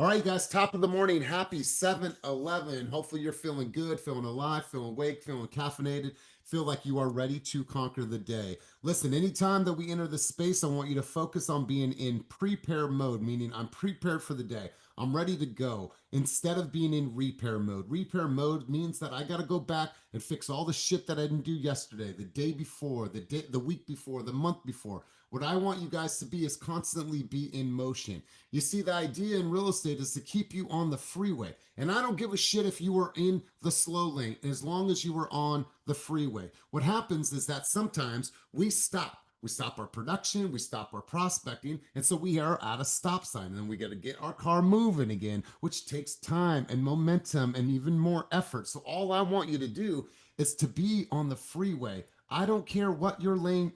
All right, guys, top of the morning. Happy 7-Eleven. Hopefully you're feeling good, feeling alive, feeling awake, feeling caffeinated, feel like you are ready to conquer the day. Listen, anytime that we enter this space, I want you to focus on being in prepare mode, meaning I'm prepared for the day. I'm ready to go instead of being in repair mode. Repair mode means that I got to go back and fix all the shit that I didn't do yesterday, the day before, the week before, the month before. What I want you guys to be is constantly be in motion. You see, the idea in real estate is to keep you on the freeway. And I don't give a shit if you were in the slow lane as long as you were on the freeway. What happens is that sometimes we stop. We stop our production, we stop our prospecting, and so we are at a stop sign. And then we got to get our car moving again, which takes time and momentum and even more effort. So all I want you to do is to be on the freeway. I don't care what lane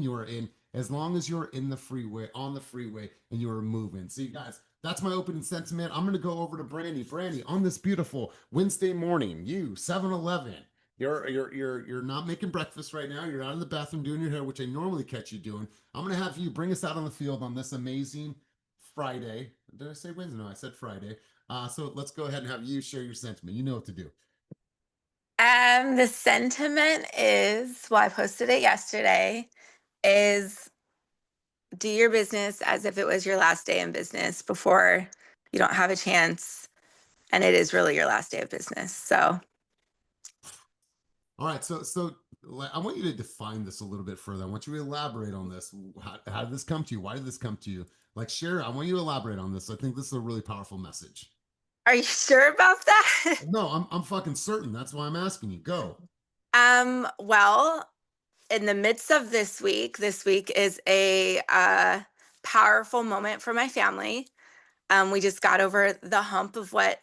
you are in, as long as you're in the freeway, on the freeway, and you're moving. So you guys, that's my opening sentiment. I'm gonna go over to Brandy. Brandy, on this beautiful Wednesday morning, you 7-Eleven. You're not making breakfast right now. You're out in the bathroom doing your hair, which I normally catch you doing. I'm gonna have you bring us out on the field on this amazing Friday. Did I say Wednesday? No, I said Friday. So let's go ahead and have you share your sentiment. You know what to do. The sentiment is, well, I posted it yesterday, is do your business as if it was your last day in business before you don't have a chance and it is really your last day of business. So, All right, so I want you to define this a little bit further. I want you to elaborate on this. How did this come to you? Why did this come to you? Like, share. I want you to elaborate on this. I think this is a really powerful message. are you sure about that? No, I'm fucking certain. That's why I'm asking you. Go. Well, in the midst of this week is a powerful moment for my family. We just got over the hump of what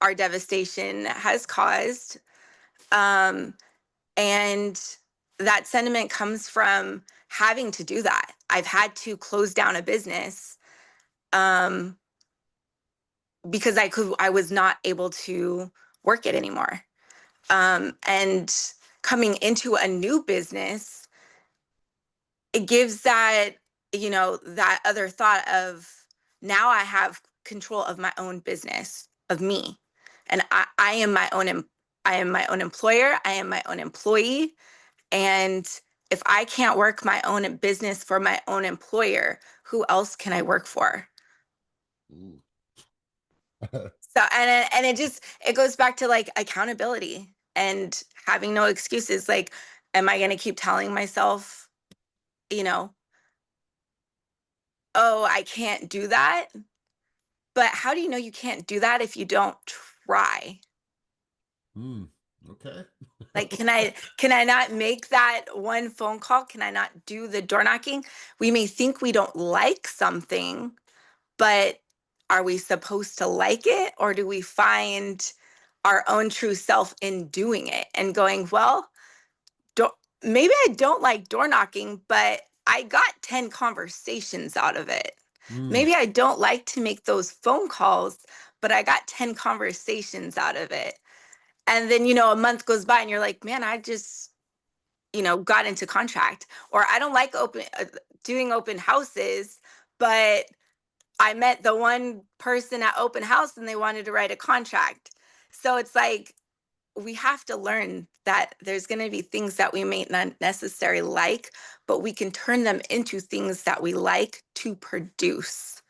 our devastation has caused. Um, And that sentiment comes from having to do that. I've had to close down a business um, because I was not able to work it anymore. And coming into a new business, it gives that other thought of now I have control of my own business, of me. And I am my own, I am my own employer. I am my own employee. And if I can't work my own business for my own employer, who else can I work for? Ooh. So it goes back to like accountability and having no excuses. Like, am I going to keep telling myself, you know, oh, I can't do that? But how do you know you can't do that if you don't try? Hmm. Okay. Like, can I not make that one phone call? Can I not do the door knocking? We may think we don't like something, but are we supposed to like it, or do we find our own true self in doing it and going, well, don't, maybe I don't like door knocking, but I got 10 conversations out of it. Hmm. Maybe I don't like to make those phone calls, but I got 10 conversations out of it. And then, a month goes by and you're like, man, I just, got into contract. Or I don't like doing open houses, but I met the one person at open house and they wanted to write a contract. So it's like we have to learn that there's going to be things that we may not necessarily like, but we can turn them into things that we like to produce.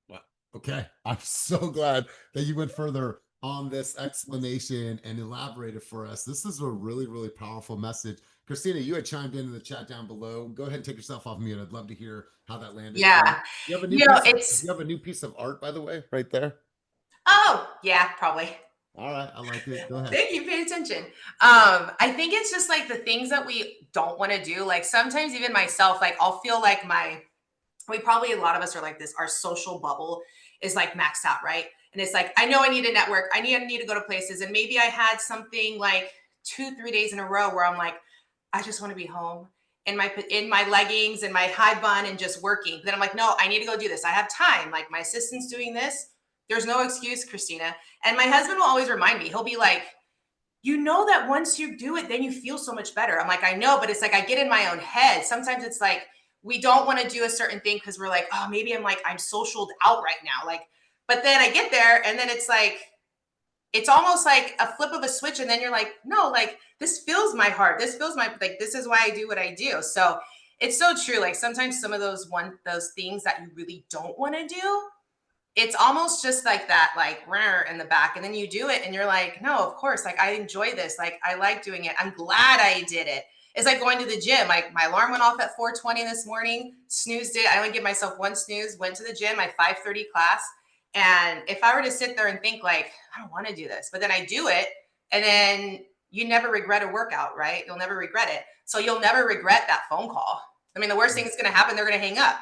Wow. Okay. I'm so glad that you went further on this explanation and elaborated for us. This is a really, really powerful message. Christina, you had chimed in the chat down below. Go ahead and take yourself off mute. I'd love to hear how that landed for you. Yeah. You have a new You know, piece of it's, you have a new piece of art, by the way, right there. oh, yeah, probably. All right, I like it. Go ahead. Thank you. Pay attention. I think it's just like the things that we don't want to do. Like sometimes even myself, like I'll feel like we probably, a lot of us are like this, our social bubble is like maxed out, right? And it's like, I know I need to network. I need to go to places. And maybe I had something like 2, 3 days in a row where I'm like, I just want to be home in my leggings and my high bun and just working. Then I'm like, no, I need to go do this. I have time. Like my assistant's doing this. There's no excuse, Christina. And my husband will always remind me. He'll be like, you know that once you do it, then you feel so much better. I'm like, I know, but it's like I get in my own head. Sometimes it's like we don't want to do a certain thing because we're like, oh, maybe I'm socialed out right now. Like But then I get there and then it's like, it's almost like a flip of a switch. And then you're like, no, like this fills my heart. This fills my, like, this is why I do what I do. So it's so true. Like sometimes some of those things that you really don't want to do, it's almost just like that, like in the back. And then you do it and you're like, no, of course. Like I enjoy this. Like I like doing it. I'm glad I did it. It's like going to the gym. Like my alarm went off at 4:20 this morning, snoozed it. I only give myself one snooze, went to the gym, my 5:30 class. And if I were to sit there and think like, I don't want to do this, but then I do it, and then you never regret a workout, right? You'll never regret it. So you'll never regret that phone call. I mean, the worst thing that's going to happen, they're going to hang up,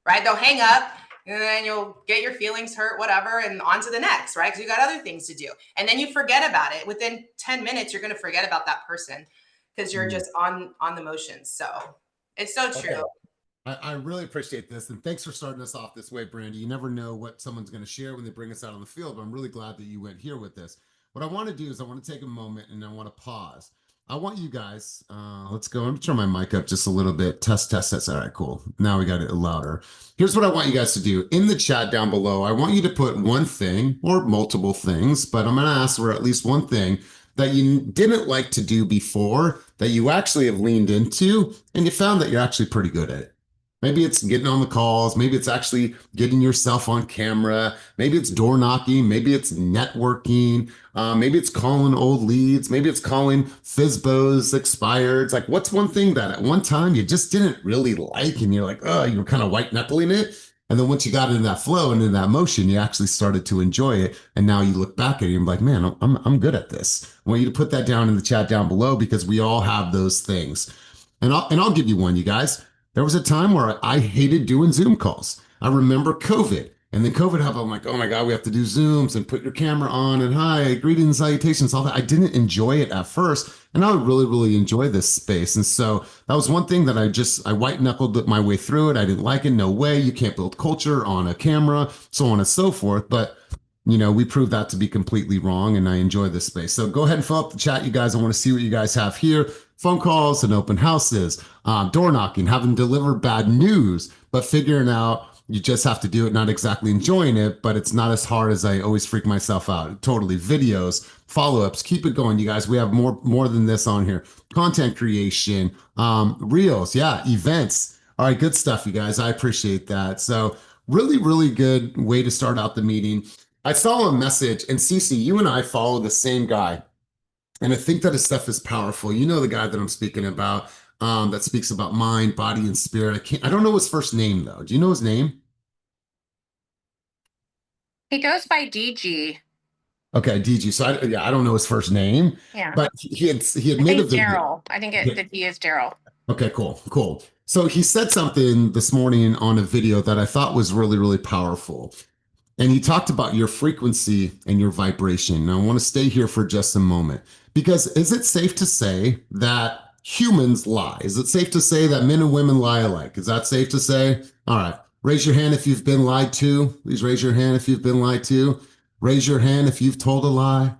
right? They'll hang up and then you'll get your feelings hurt, whatever, and on to the next, right? Because you got other things to do. And then you forget about it. Within 10 minutes, you're going to forget about that person because you're just on the motions. So it's so true. Okay. I really appreciate this. And thanks for starting us off this way, Brandy. You never know what someone's going to share when they bring us out on the field, but I'm really glad that you went here with this. What I want to do is I want to take a moment and I want to pause. I want you guys, let's go. I'm going to turn my mic up just a little bit. Test. All right, cool. Now we got it louder. Here's what I want you guys to do. In the chat down below, I want you to put one thing or multiple things, but I'm going to ask for at least one thing that you didn't like to do before that you actually have leaned into and you found that you're actually pretty good at it. Maybe it's getting on the calls. Maybe it's actually getting yourself on camera. Maybe it's door knocking. Maybe it's networking. Maybe it's calling old leads. Maybe it's calling FSBOs expireds. Like, what's one thing that at one time you just didn't really like and you're like, oh, you were kind of white knuckling it. And then once you got into that flow and in that motion, you actually started to enjoy it. And now you look back at it and you're like, man, I'm good at this. I want you to put that down in the chat down below because we all have those things. And I'll give you one, you guys. There was a time where I hated doing Zoom calls. I remember COVID. And then COVID happened. I'm like, oh my God, we have to do Zooms and put your camera on and hi, greetings, salutations, all that. I didn't enjoy it at first. And I would really, really enjoy this space. And so that was one thing that I white knuckled my way through it. I didn't like it. No way. You can't build culture on a camera, so on and so forth. But you know, we proved that to be completely wrong, and I enjoy this space. So go ahead and fill up the chat, you guys. I want to see what you guys have here. Phone calls and open houses, door knocking, having delivered bad news, but figuring out you just have to do it, not exactly enjoying it, but it's not as hard as I always freak myself out. Totally. Videos, follow-ups, keep it going, you guys. We have more than this on here. Content creation, reels, yeah, events. All right, good stuff, you guys. I appreciate that. So really, really good way to start out the meeting. I saw a message, and Cece, you and I follow the same guy. And I think that his stuff is powerful. You know the guy that I'm speaking about, that speaks about mind, body, and spirit. I don't know his first name, though. Do you know his name? He goes by DG. Okay, DG. So I don't know his first name. Yeah. But he had I made a think video. Daryl. I think the D is Daryl. Okay, cool. So he said something this morning on a video that I thought was really, really powerful. And he talked about your frequency and your vibration. Now, I want to stay here for just a moment because is it safe to say that humans lie? Is it safe to say that men and women lie alike? Is that safe to say? All right. Raise your hand if you've been lied to. Please raise your hand if you've been lied to. Raise your hand if you've told a lie.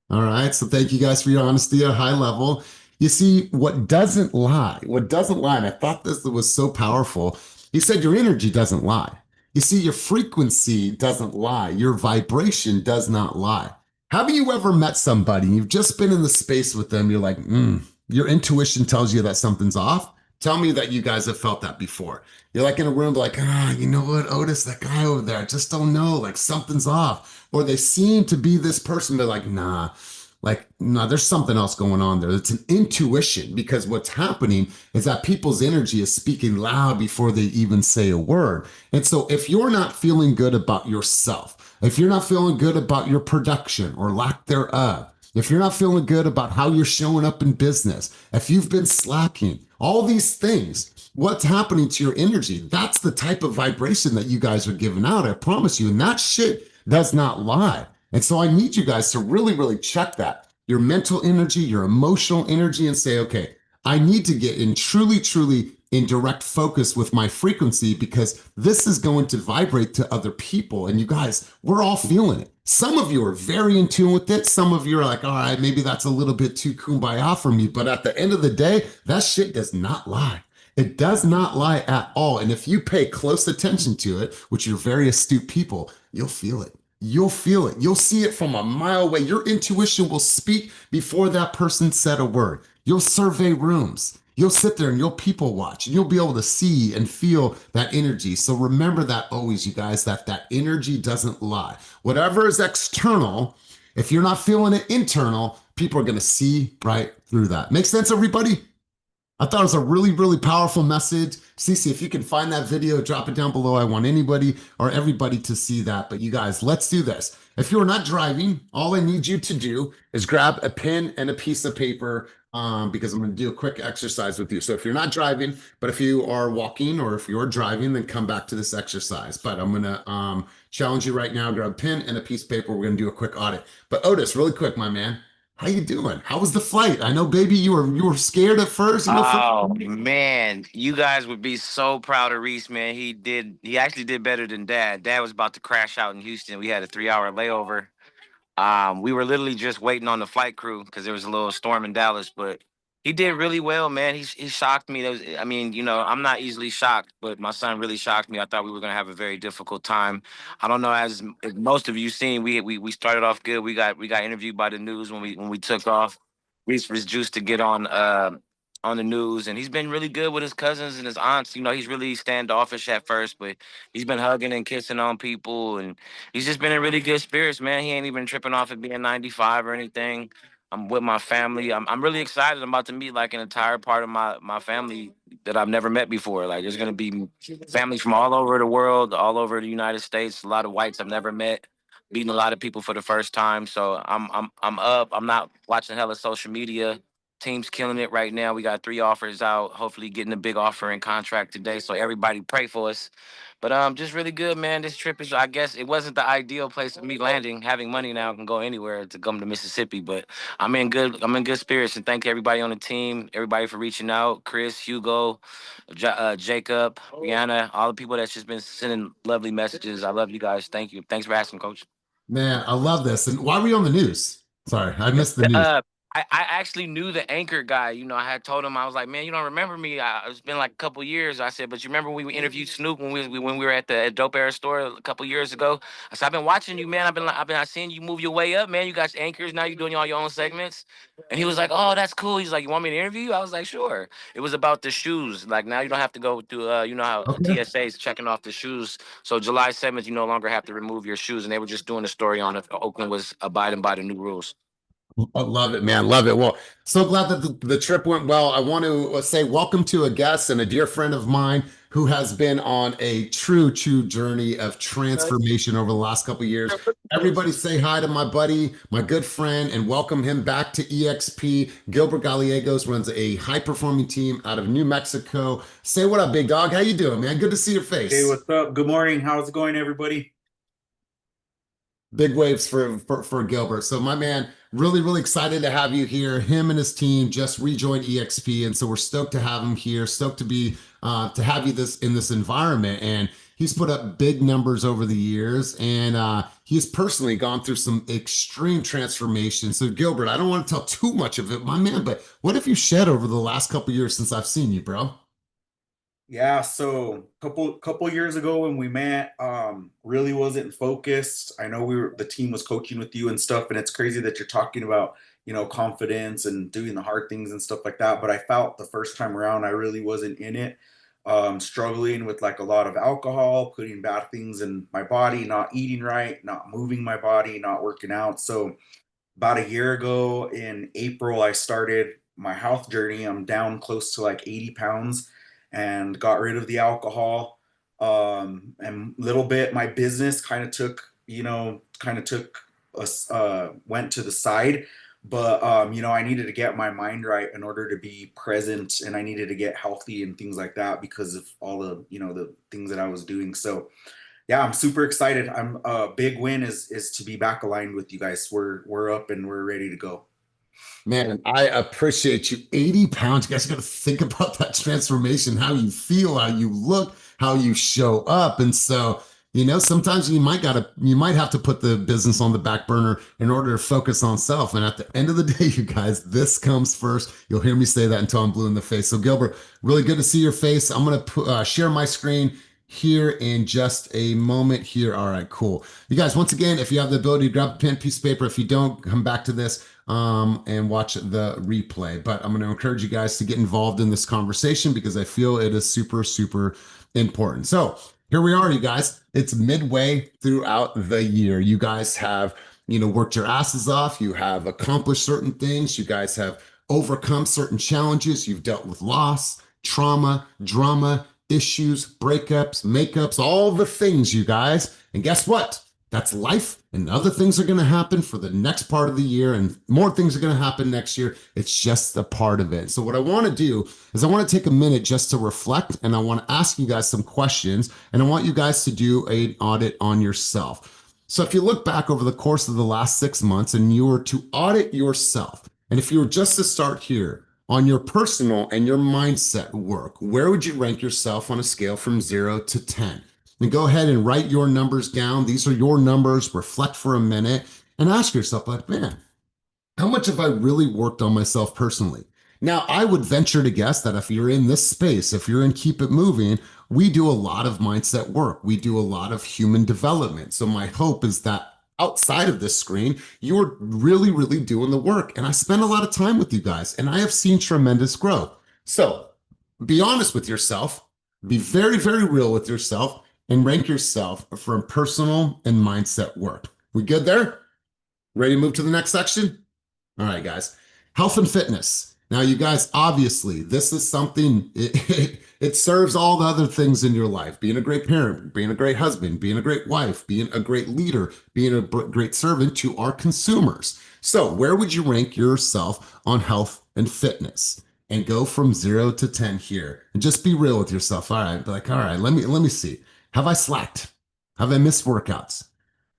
All right. So thank you guys for your honesty at a high level. You see, what doesn't lie, and I thought this was so powerful. He said your energy doesn't lie. You see, your frequency doesn't lie. Your vibration does not lie. Have you ever met somebody, you've just been in the space with them, you're like, your intuition tells you that something's off? Tell me that you guys have felt that before. You're like in a room like, you know what, Otis, that guy over there, I just don't know, like something's off. Or they seem to be this person, but like, nah, there's something else going on there. It's an intuition because what's happening is that people's energy is speaking loud before they even say a word. And so if you're not feeling good about yourself, if you're not feeling good about your production or lack thereof, if you're not feeling good about how you're showing up in business, if you've been slacking, all these things, what's happening to your energy? That's the type of vibration that you guys are giving out. I promise you. And that shit does not lie. And so I need you guys to really, really check that. Your mental energy, your emotional energy, and say, okay, I need to get in truly, truly in direct focus with my frequency because this is going to vibrate to other people. And you guys, we're all feeling it. Some of you are very in tune with it. Some of you are like, all right, maybe that's a little bit too kumbaya for me. But at the end of the day, that shit does not lie. It does not lie at all. And if you pay close attention to it, which you're very astute people, you'll feel it. you'll feel it. You'll see it from a mile away. Your intuition will speak before that person said a word. You'll survey rooms. You'll sit there and you'll people watch and you'll be able to see and feel that energy. So remember that always, you guys, that energy doesn't lie. Whatever is external, if you're not feeling it internal, people are going to see right through that. Make sense, everybody? I thought it was a really, really powerful message. Cece, if you can find that video, drop it down below. I want anybody or everybody to see that. But you guys, let's do this. If you're not driving, all I need you to do is grab a pen and a piece of paper because I'm going to do a quick exercise with you. So if you're not driving, but if you are walking or if you're driving, then come back to this exercise. But I'm going to challenge you right now. Grab a pen and a piece of paper. We're going to do a quick audit. But Otis, really quick, my man. How you doing? How was the flight? I know, baby, you were scared at first. Oh man, you guys would be so proud of Reese, man. He actually did better than Dad. Dad was about to crash out in Houston. We had a 3-hour layover. We were literally just waiting on the flight crew because there was a little storm in Dallas, but he did really well, man. He shocked me. I mean, I'm not easily shocked, but my son really shocked me. I thought we were gonna have a very difficult time. I don't know, as most of you seen, we started off good. We got interviewed by the news when we took off. Reese was juiced to get on the news, and he's been really good with his cousins and his aunts. He's really standoffish at first, but he's been hugging and kissing on people, and he's just been in really good spirits, man. He ain't even tripping off at being 95 or anything. I'm with my family. I'm really excited. I'm about to meet like an entire part of my family that I've never met before. Like there's gonna be family from all over the world, all over the United States. A lot of whites I've never met. Meeting a lot of people for the first time. So I'm up. I'm not watching hella social media. Team's killing it right now. We got 3 offers out. Hopefully getting a big offer in contract today. So everybody pray for us. But just really good, man. This trip is, I guess, it wasn't the ideal place for me landing. Having money now, I can go anywhere to come to Mississippi. But I'm in good spirits, and thank everybody on the team, everybody for reaching out. Chris, Hugo, Jacob, Brianna, all the people that's just been sending lovely messages. I love you guys. Thank you. Thanks for asking, Coach. Man, I love this. And why were you on the news? Sorry, I missed the news. I actually knew the anchor guy. I had told him, I was like, man, you don't remember me. It's been like a couple years. I said, but you remember when we interviewed Snoop when we were at the Dope Era store a couple years ago? I said, I've been watching you, man. I've seen you move your way up, man. You got anchors now. You're doing all your own segments. And he was like, oh, that's cool. He's like, you want me to interview you? I was like, sure. It was about the shoes. Like now you don't have to go through, you know how TSA is checking off the shoes. So July 7th, you no longer have to remove your shoes. And they were just doing a story on if Oakland was abiding by the new rules. I love it, man. Love it. Well, so glad that the trip went well. I want to say welcome to a guest and a dear friend of mine who has been on a true journey of transformation over the last couple of years. Everybody say hi to my buddy, my good friend, and welcome him back to EXP. Gilbert Gallegos runs a high-performing team out of New Mexico. Say what up, big dog. How you doing, man? Good to see your face. Hey, what's up? Good morning. How's it going, everybody? Big waves for Gilbert. So my man, really excited to have you here. Him and his team just rejoined EXP, and so we're stoked to have him here. Stoked to be to have you in this environment. And he's put up big numbers over the years, and he's personally gone through some extreme transformation. So Gilbert, I don't want to tell too much of it, my man, but what have you shed over the last couple years since I've seen you, bro? Yeah, so couple years ago when we met, really wasn't focused. I know the team was coaching with you and stuff, and it's crazy that you're talking about, confidence and doing the hard things and stuff like that. But I felt the first time around I really wasn't in it. Struggling with like a lot of alcohol, putting bad things in my body, not eating right, not moving my body, not working out. So about a year ago in April, I started my health journey. I'm down close to like 80 pounds and got rid of the alcohol. And little bit, my business kind of took went to the side. But, I needed to get my mind right in order to be present, and I needed to get healthy and things like that because of all the, the things that I was doing. So yeah, I'm super excited. I'm a big win is to be back aligned with you guys. We're up and we're ready to go. Man, I appreciate you. 80 pounds. You guys got to think about that transformation, how you feel, how you look, how you show up. And so, sometimes you might have to put the business on the back burner in order to focus on self. And at the end of the day, you guys, this comes first. You'll hear me say that until I'm blue in the face. So Gilbert, really good to see your face. I'm going to share my screen. here in just a moment here. All right, cool. You guys, once again, if you have the ability to grab a pen, piece of paper, if you don't, come back to this and watch the replay. But I'm going to encourage you guys to get involved in this conversation because I feel it is super, super important. So here we are, you guys. It's midway throughout the year. You guys have, worked your asses off. You have accomplished certain things. You guys have overcome certain challenges. You've dealt with loss, trauma, drama, issues, breakups, makeups, all the things, you guys. And guess what? That's life, and other things are going to happen for the next part of the year, and more things are going to happen next year. It's just a part of it. So what I want to do is I want to take a minute just to reflect, and I want to ask you guys some questions, and I want you guys to do an audit on yourself. So if you look back over the course of the last 6 months and you were to audit yourself, and if you were just to start here on your personal and your mindset work, where would you rank yourself on a scale from 0 to 10? And go ahead and write your numbers down. These are your numbers. Reflect for a minute and ask yourself, like, man, how much have I really worked on myself personally? Now, I would venture to guess that if you're in this space, if you're in Keep It Moving, we do a lot of mindset work. We do a lot of human development. So my hope is that outside of this screen, you're really, really doing the work. And I spend a lot of time with you guys, and I have seen tremendous growth. So be honest with yourself, be very, very real with yourself, and rank yourself from personal and mindset work. We good there? Ready to move to the next section? All right, guys. Health and fitness. Now, you guys, obviously, this is something, it serves all the other things in your life. Being a great parent, being a great husband, being a great wife, being a great leader, being a great servant to our consumers. So where would you rank yourself on health and fitness? And go from 0 to 10 here. And just be real with yourself. All right, be like, all right, let me see. Have I slacked? Have I missed workouts?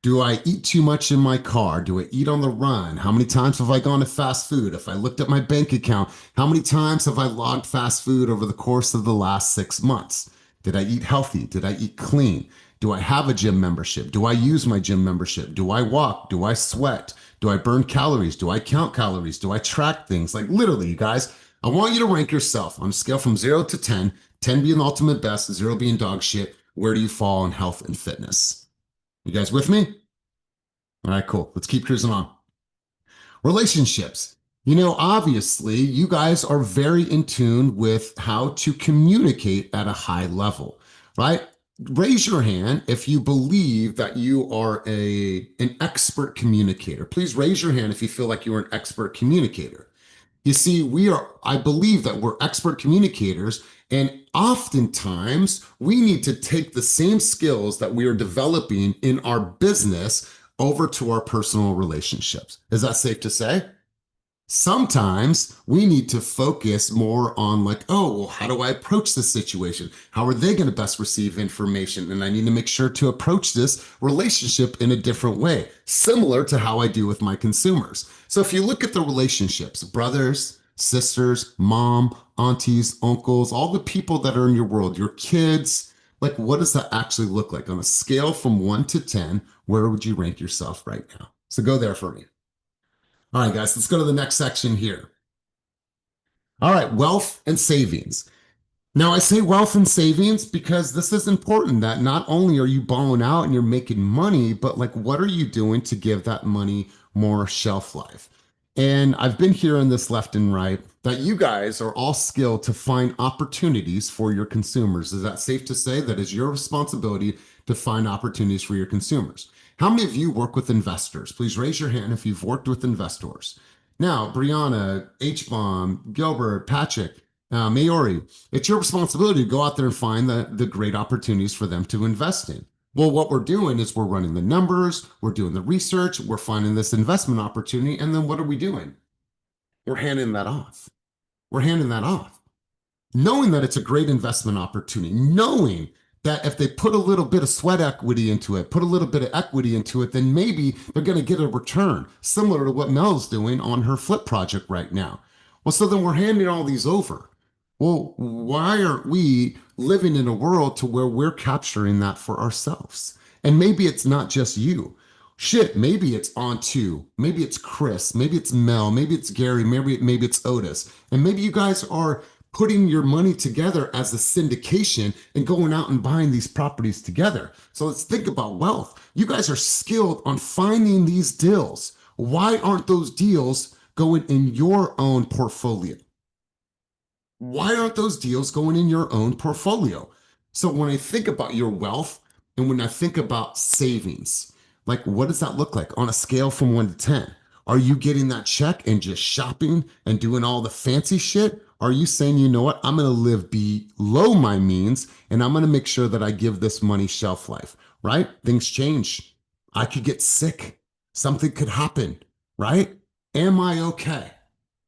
Do I eat too much in my car? Do I eat on the run? How many times have I gone to fast food? If I looked at my bank account, how many times have I logged fast food over the course of the last 6 months? Did I eat healthy? Did I eat clean? Do I have a gym membership? Do I use my gym membership? Do I walk? Do I sweat? Do I burn calories? Do I count calories? Do I track things? Like literally, you guys, I want you to rank yourself on a scale from 0 to 10, 10 being the ultimate best, 0 being dog shit. Where do you fall in health and fitness? You guys with me? All right, cool. Let's keep cruising on. Relationships. Obviously, you guys are very in tune with how to communicate at a high level, right? Raise your hand if you believe that you are an expert communicator. Please raise your hand if you feel like you're an expert communicator. You see, I believe that we're expert communicators, and oftentimes we need to take the same skills that we are developing in our business over to our personal relationships. Is that safe to say? Sometimes we need to focus more on like, oh, well, how do I approach this situation? How are they going to best receive information? And I need to make sure to approach this relationship in a different way, similar to how I do with my consumers. So if you look at the relationships, brothers, sisters, mom, aunties, uncles, all the people that are in your world, your kids, like what does that actually look like? On a scale from 1 to 10, where would you rank yourself right now? So go there for me. All right, guys, let's go to the next section here. All right, wealth and savings. Now, I say wealth and savings because this is important that not only are you balling out and you're making money, but like, what are you doing to give that money more shelf life? And I've been hearing this left and right that you guys are all skilled to find opportunities for your consumers. Is that safe to say that it's your responsibility to find opportunities for your consumers? How many of you work with investors? Please raise your hand if you've worked with investors. Now, Brianna, H-Bomb, Gilbert, Patrick, Maori, it's your responsibility to go out there and find the great opportunities for them to invest in. Well, what we're doing is we're running the numbers, we're doing the research, we're finding this investment opportunity, and then what are we doing? We're handing that off. We're handing that off. Knowing that it's a great investment opportunity, knowing that if they put a little bit of sweat equity into it, put a little bit of equity into it, then maybe they're going to get a return, similar to what Mel's doing on her flip project right now. Well, so then we're handing all these over. Well, why aren't we living in a world to where we're capturing that for ourselves? And maybe it's not just you. Shit, maybe it's Onto, maybe it's Chris, maybe it's Mel, maybe it's Gary, maybe it's Otis. And maybe you guys are putting your money together as a syndication and going out and buying these properties together. So let's think about wealth. You guys are skilled on finding these deals. Why aren't those deals going in your own portfolio? Why aren't those deals going in your own portfolio? So when I think about your wealth and when I think about savings, like what does that look like on a scale from 1 to 10? Are you getting that check and just shopping and doing all the fancy shit? Are you saying, you know what, I'm going to live below my means and I'm going to make sure that I give this money shelf life, right? Things change. I could get sick. Something could happen, right? Am I okay?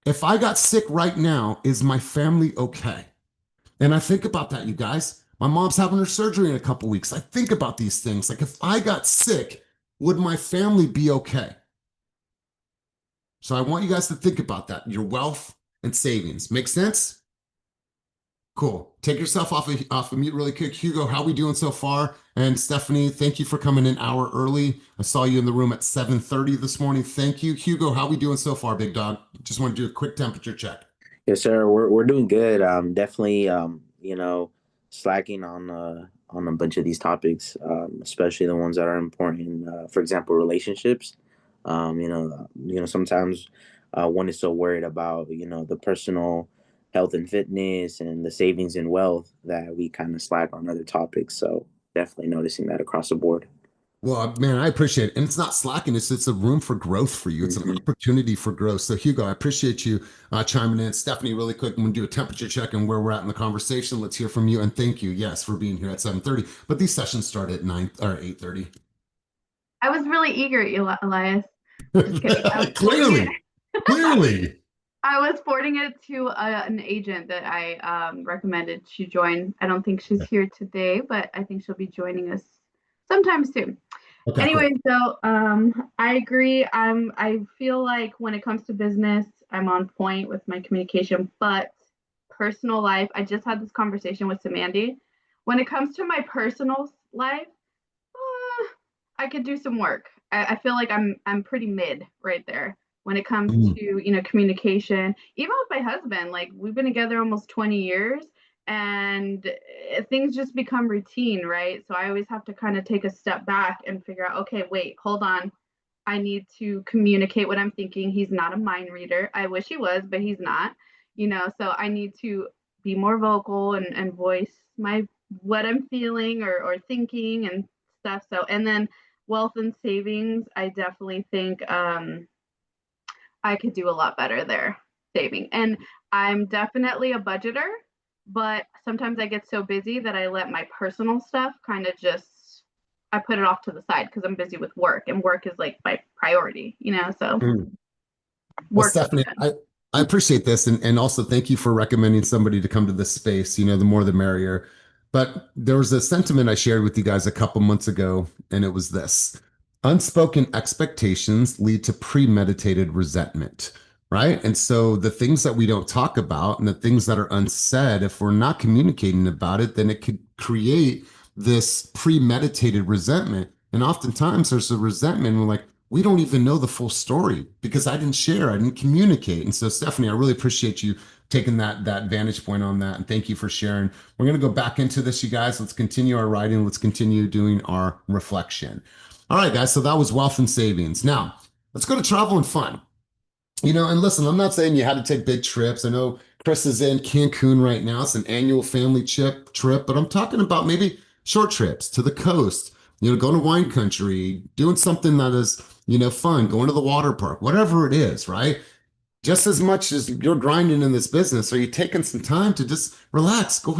If I got sick right now, is my family okay? And I think about that, you guys. My mom's having her surgery in a couple weeks. I think about these things. Like if I got sick, would my family be okay? So I want you guys to think about that. Your wealth and savings. Make sense? Cool. Take yourself off of mute really quick. Hugo, how we doing so far? And Stephanie, thank you for coming an hour early. I saw you in the room at 7:30 this morning. Thank you. Hugo, how we doing so far, big dog? Just want to do a quick temperature check. Yes, sir. We're doing good. Definitely, slacking on a bunch of these topics, especially the ones that are important. For example, relationships. Sometimes one is so worried about the personal health and fitness and the savings and wealth that we kind of slack on other topics. So definitely noticing that across the board. Well, man, I appreciate it. And it's not slacking. It's a room for growth for you. It's an opportunity for growth. So Hugo, I appreciate you chiming in. Stephanie, really quick, I'm going to do a temperature check on where we're at in the conversation. Let's hear from you. And thank you, yes, for being here at 7:30. But these sessions start at 9 or 8:30. I was really eager, Elias. Just kidding. Clearly. I was forwarding it to an agent that I recommended she join. I don't think she's here today, but I think she'll be joining us sometime soon. Okay, anyway, cool. So I agree. I feel like when it comes to business, I'm on point with my communication, but personal life, I just had this conversation with Samandy. When it comes to my personal life, I could do some work. I feel like I'm pretty mid right there when it comes to communication. Even with my husband, like we've been together almost 20 years and things just become routine, right? So I always have to kind of take a step back and figure out, okay, wait, hold on. I need to communicate what I'm thinking. He's not a mind reader. I wish he was, but he's not, so I need to be more vocal and voice what I'm feeling or thinking and stuff. So, and then wealth and savings, I definitely think I could do a lot better there saving. And I'm definitely a budgeter, but sometimes I get so busy that I let my personal stuff kind of I put it off to the side because I'm busy with work, and work is like my priority, so. Well, Stephanie, I appreciate this. And also thank you for recommending somebody to come to this space, the more the merrier. But there was a sentiment I shared with you guys a couple months ago, and it was this: unspoken expectations lead to premeditated resentment, right? And so the things that we don't talk about and the things that are unsaid, if we're not communicating about it, then it could create this premeditated resentment. And oftentimes there's a resentment. We're like, we don't even know the full story because I didn't share, I didn't communicate. And so Stephanie, I really appreciate you taking that vantage point on that. And thank you for sharing. We're going to go back into this, you guys. Let's continue our writing. Let's continue doing our reflection. All right, guys. So that was wealth and savings. Now let's go to travel and fun. And listen, I'm not saying you had to take big trips. I know Chris is in Cancun right now. It's an annual family trip, but I'm talking about maybe short trips to the coast, going to wine country, doing something that is, fun, going to the water park, whatever it is, right? Just as much as you're grinding in this business, are you taking some time to just relax, go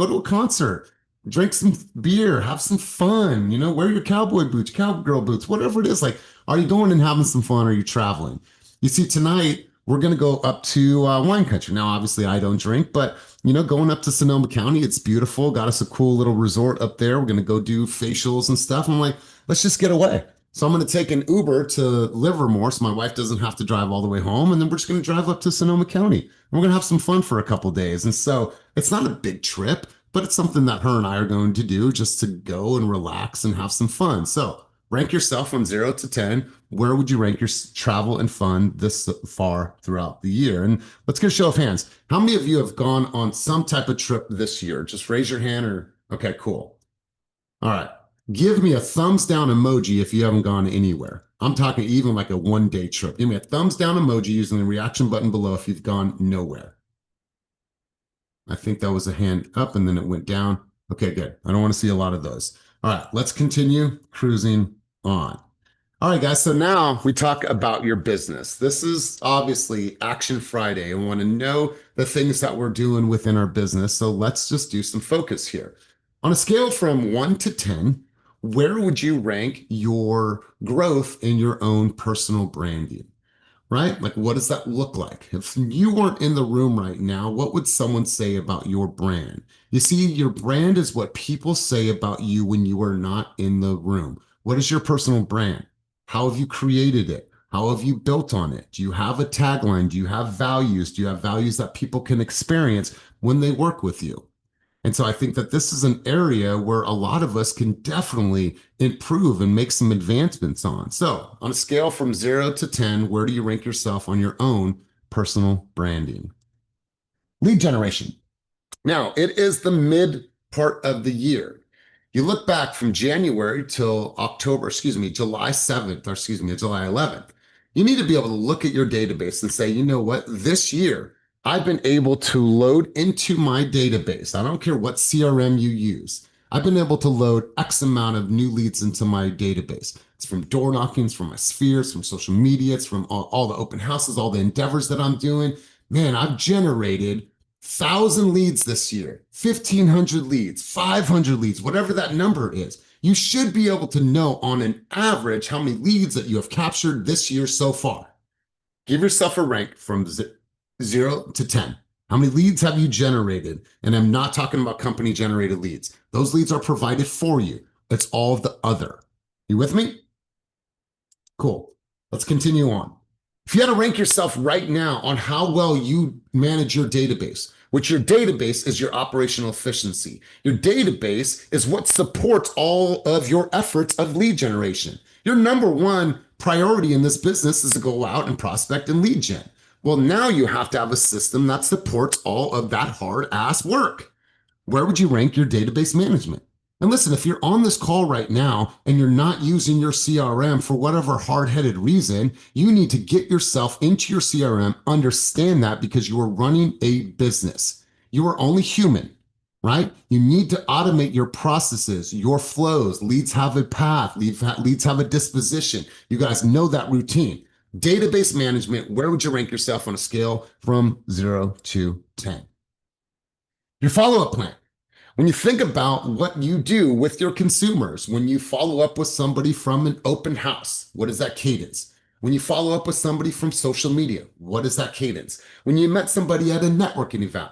to a concert, drink some beer, have some fun, wear your cowboy boots, cowgirl boots, whatever it is. Like, are you going and having some fun? Are you traveling? You see, tonight we're going to go up to wine country. Now, obviously I don't drink, but going up to Sonoma County, it's beautiful. Got us a cool little resort up there. We're going to go do facials and stuff. I'm like, let's just get away. So I'm going to take an Uber to Livermore so my wife doesn't have to drive all the way home. And then we're just going to drive up to Sonoma County. And we're going to have some fun for a couple days. And so it's not a big trip, but it's something that her and I are going to do just to go and relax and have some fun. So rank yourself from 0 to 10. Where would you rank your travel and fun this far throughout the year? And let's get a show of hands. How many of you have gone on some type of trip this year? Just raise your hand or, okay, cool. All right. Give me a thumbs down emoji if you haven't gone anywhere. I'm talking even like a 1-day trip. Give me a thumbs down emoji using the reaction button below if you've gone nowhere. I think that was a hand up and then it went down. Okay, good. I don't want to see a lot of those. All right, let's continue cruising on. All right, guys. So now we talk about your business. This is obviously Action Friday. I want to know the things that we're doing within our business. So let's just do some focus here. On a scale from 1 to 10, where would you rank your growth in your own personal branding? Right? Like, what does that look like? If you weren't in the room right now, what would someone say about your brand? You see, your brand is what people say about you when you are not in the room. What is your personal brand? How have you created it? How have you built on it? Do you have a tagline? Do you have values? Do you have values that people can experience when they work with you? And so I think that this is an area where a lot of us can definitely improve and make some advancements on. So on a scale from 0 to 10, where do you rank yourself on your own personal branding? Lead generation. Now, it is the mid part of the year. You look back from January till July 7th, or July 11th. You need to be able to look at your database and say, you know what, this year, I've been able to load into my database. I don't care what CRM you use. I've been able to load X amount of new leads into my database. It's from door knockings, from my spheres, from social media, it's from all the open houses, all the endeavors that I'm doing. Man, I've generated 1,000 leads this year, 1,500 leads, 500 leads, whatever that number is. You should be able to know on an average how many leads that you have captured this year so far. Give yourself a rank from 0 to 10. How many leads have you generated? And I'm not talking about company generated leads. Those leads are provided for you. It's all of the other. You with me? Cool. Let's continue on. If you had to rank yourself right now on how well you manage your database, which your database is your operational efficiency. Your database is what supports all of your efforts of lead generation. Your number one priority in this business is to go out and prospect and lead gen. Well, now you have to have a system that supports all of that hard ass work. Where would you rank your database management? And listen, if you're on this call right now and you're not using your CRM for whatever hard-headed reason, you need to get yourself into your CRM, understand that because you are running a business. You are only human, right? You need to automate your processes, your flows. Leads have a path, leads have a disposition. You guys know that routine. Database management, where would you rank yourself on a scale from 0 to 10? Your follow-up plan. When you think about what you do with your consumers, when you follow up with somebody from an open house, what is that cadence? When you follow up with somebody from social media, what is that cadence? When you met somebody at a networking event,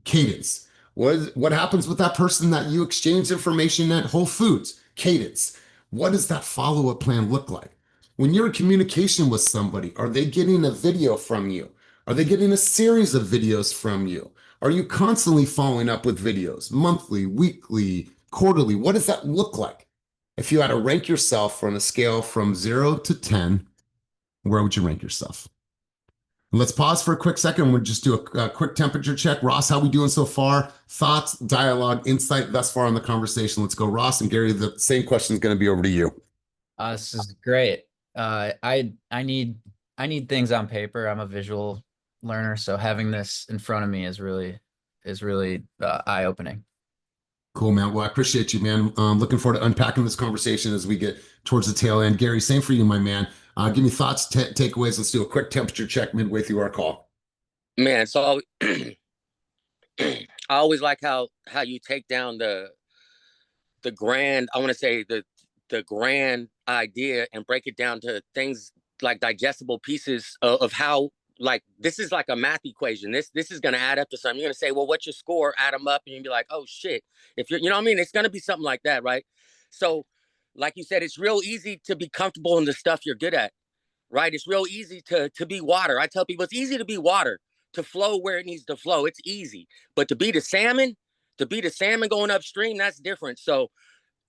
cadence. What happens with that person that you exchange information at Whole Foods? Cadence. What does that follow-up plan look like? When you're in communication with somebody, are they getting a video from you? Are they getting a series of videos from you? Are you constantly following up with videos, monthly, weekly, quarterly? What does that look like? If you had to rank yourself on a scale from 0 to 10, where would you rank yourself? And let's pause for a quick second. We'll just do a quick temperature check. Ross, how we doing so far? Thoughts, dialogue, insight thus far in the conversation. Let's go, Ross. And Gary, the same question is going to be over to you. This is great. I need things on paper. I'm a visual learner, so having this in front of me is really eye-opening. Cool, man. Well, I appreciate you, man. Looking forward to unpacking this conversation as we get towards the tail end. Gary, same for you, my man. Give me thoughts, takeaways. Let's do a quick temperature check midway through our call. Man, so I always like how you take down the grand, I want to say the grand idea and break it down to things like digestible pieces of how, like, this is like a math equation. This is going to add up to something. You're going to say, well, what's your score? Add them up and you'll be like, oh shit. If you're, you know what I mean? It's going to be something like that, right? So like you said, it's real easy to be comfortable in the stuff you're good at, right? It's real easy to be water. I tell people it's easy to be water, to flow where it needs to flow. It's easy, but to be the salmon going upstream, that's different. So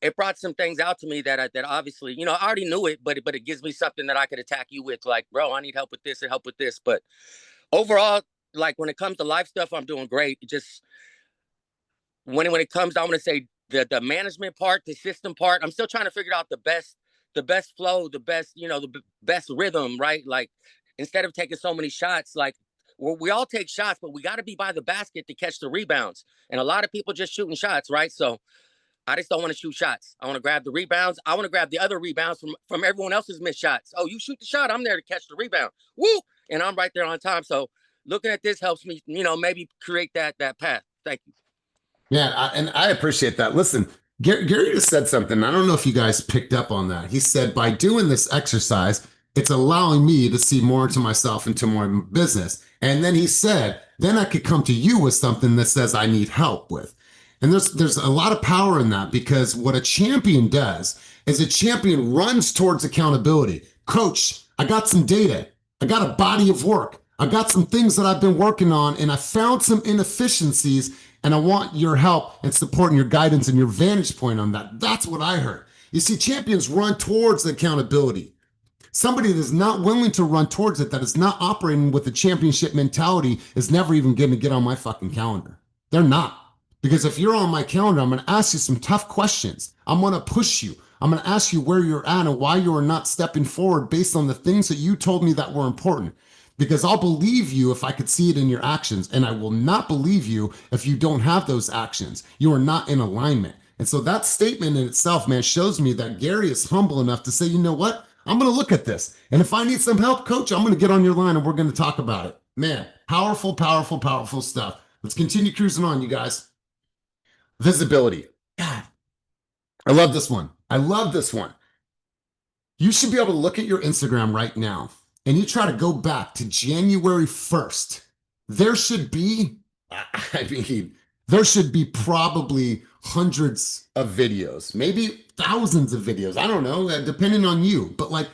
it brought some things out to me that that obviously, you know, I already knew it, but it gives me something that I could attack you with, like, bro, I need help with this and help with this. But overall, like when it comes to life stuff, I'm doing great. Just when it comes, I want to say the management part, the system part, I'm still trying to figure out the best flow, the best, you know, the best rhythm, right? Like instead of taking so many shots, like we all take shots, but we got to be by the basket to catch the rebounds. And a lot of people just shooting shots, right? So I just don't want to shoot shots. I want to grab the rebounds. I want to grab the other rebounds from everyone else's missed shots. Oh, you shoot the shot, I'm there to catch the rebound. Woo! And I'm right there on time. So looking at this helps me, you know, maybe create that path. Thank you. Yeah, and I appreciate that. Listen, Gary just said something. I don't know if you guys picked up on that. He said, by doing this exercise, it's allowing me to see more into myself, into more business. And then he said, then I could come to you with something that says I need help with. And there's a lot of power in that, because what a champion does is a champion runs towards accountability. Coach, I got some data. I got a body of work. I got some things that I've been working on, and I found some inefficiencies, and I want your help and support and your guidance and your vantage point on that. That's what I heard. You see, champions run towards accountability. Somebody that is not willing to run towards it, that is not operating with a championship mentality, is never even going to get on my fucking calendar. They're not. Because if you're on my calendar, I'm going to ask you some tough questions. I'm going to push you. I'm going to ask you where you're at and why you are not stepping forward based on the things that you told me that were important. Because I'll believe you if I could see it in your actions, and I will not believe you if you don't have those actions. You are not in alignment. And so that statement in itself, man, shows me that Gary is humble enough to say, you know what? I'm going to look at this. And if I need some help, coach, I'm going to get on your line and we're going to talk about it. Man, powerful, powerful, powerful stuff. Let's continue cruising on, you guys. Visibility. God, I love this one. I love this one. You should be able to look at your Instagram right now and you try to go back to January 1st. There should be, there should be probably hundreds of videos, maybe thousands of videos. I don't know, depending on you. But like,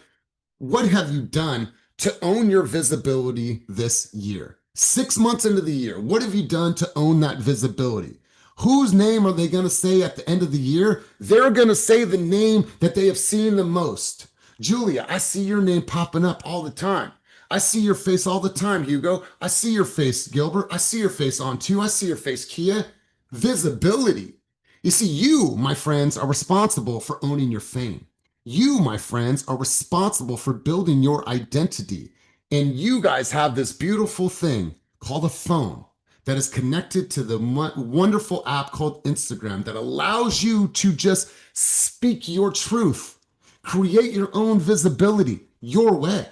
what have you done to own your visibility this year? 6 months into the year, what have you done to own that visibility? Whose name are they going to say at the end of the year? They're going to say the name that they have seen the most. Julia, I see your name popping up all the time. I see your face all the time, Hugo. I see your face, Gilbert. I see your face on two. I see your face, Kia. Visibility. You see, you, my friends, are responsible for owning your fame. You, my friends, are responsible for building your identity. And you guys have this beautiful thing called a phone that is connected to the wonderful app called Instagram that allows you to just speak your truth, create your own visibility your way.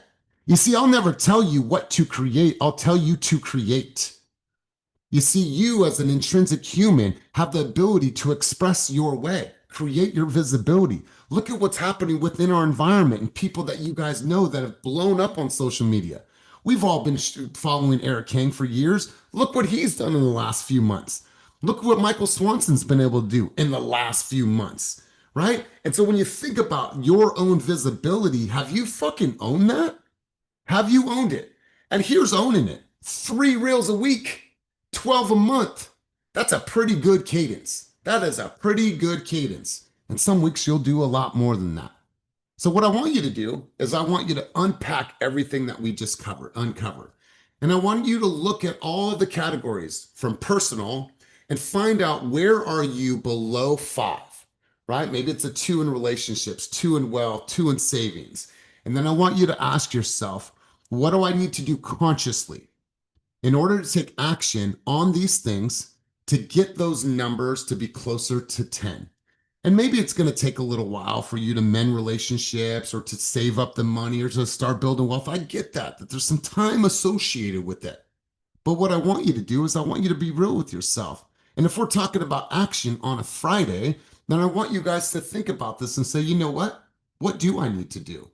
You see, I'll never tell you what to create. I'll tell you to create. You see, you as an intrinsic human have the ability to express your way, create your visibility. Look at what's happening within our environment and people that you guys know that have blown up on social media. We've all been following Eric Kang for years. Look what he's done in the last few months. Look what Michael Swanson's been able to do in the last few months, right? And so when you think about your own visibility, have you fucking owned that? Have you owned it? And here's owning it. 3 reels a week, 12 a month. That's a pretty good cadence. That is a pretty good cadence. And some weeks you'll do a lot more than that. So what I want you to do is I want you to unpack everything that we just uncovered. And I want you to look at all the categories from personal and find out where are you below 5, right? Maybe it's a 2 in relationships, 2 in wealth, 2 in savings. And then I want you to ask yourself, what do I need to do consciously in order to take action on these things to get those numbers to be closer to 10? And maybe it's going to take a little while for you to mend relationships or to save up the money or to start building wealth. I get that there's some time associated with it. But what I want you to do is I want you to be real with yourself. And if we're talking about action on a Friday, then I want you guys to think about this and say, you know what? What do I need to do?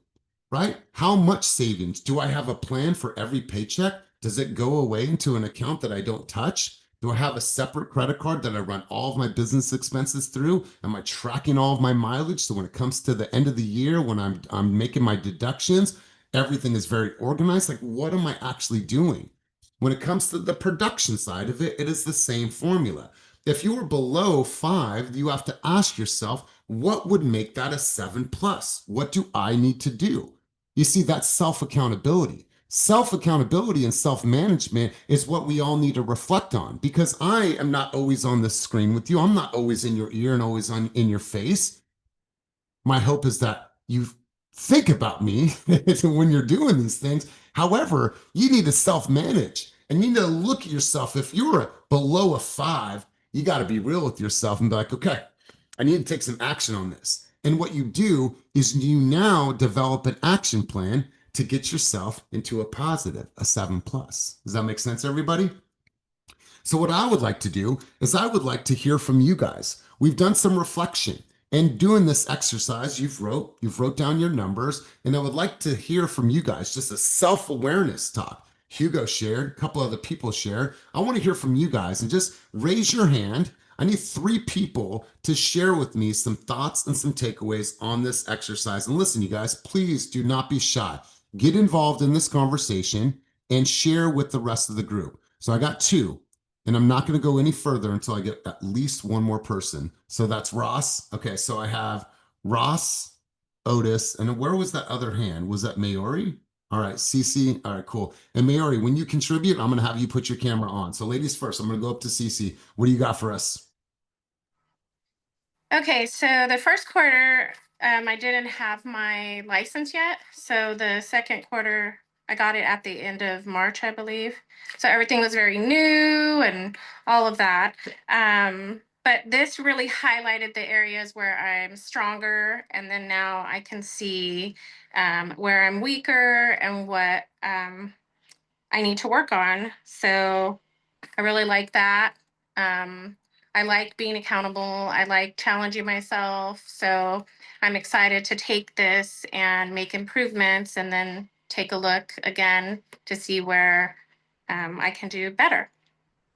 Right? How much savings? Do I have a plan for every paycheck? Does it go away into an account that I don't touch? Do I have a separate credit card that I run all of my business expenses through? Am I tracking all of my mileage? So when it comes to the end of the year, when I'm making my deductions, everything is very organized. Like, what am I actually doing? When it comes to the production side of it, it is the same formula. If you are below 5, you have to ask yourself, what would make that a 7+? What do I need to do? You see, that's self-accountability. Self-accountability and self-management is what we all need to reflect on, because I am not always on the screen with you. I'm not always in your ear and always in your face. My hope is that you think about me when you're doing these things. However, you need to self-manage and you need to look at yourself. If you're below a 5, you got to be real with yourself and be like, okay, I need to take some action on this. And what you do is you now develop an action plan to get yourself into a positive, a 7+. Does that make sense, everybody? So what I would like to do is I would like to hear from you guys. We've done some reflection and doing this exercise, you've wrote down your numbers, and I would like to hear from you guys, just a self-awareness talk. Hugo shared, a couple other people shared. I want to hear from you guys, and just raise your hand. I need 3 people to share with me some thoughts and some takeaways on this exercise. And listen, you guys, please do not be shy. Get involved in this conversation and share with the rest of the group. So I got 2. And I'm not going to go any further until I get at least 1 more person. So that's Ross. Okay, so I have Ross, Otis, and where was that other hand? Was that Maori? All right, Cece. All right, cool. And Maori, when you contribute, I'm going to have you put your camera on. So ladies first, I'm going to go up to Cece. What do you got for us? Okay, so the first quarter, I didn't have my license yet. So the second quarter, I got it at the end of March, I believe. So everything was very new and all of that. But this really highlighted the areas where I'm stronger. And then now I can see where I'm weaker and what I need to work on. So I really like that. I like being accountable. I like challenging myself. So I'm excited to take this and make improvements and then take a look again to see where I can do better.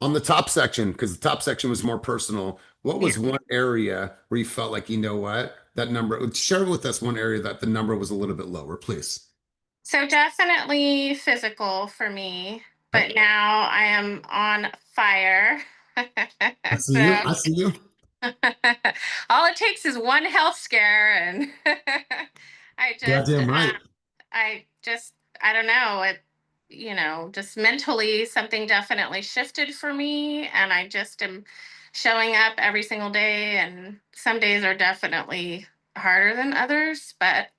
On the top section, because the top section was more personal, what was one area where you felt like, you know what, that number, share with us one area that the number was a little bit lower, please. So definitely physical for me, but now I am on fire. I see you. I see you. All it takes is one health scare, and Goddamn right. I don't know, just mentally something definitely shifted for me, and I just am showing up every single day, and some days are definitely harder than others, but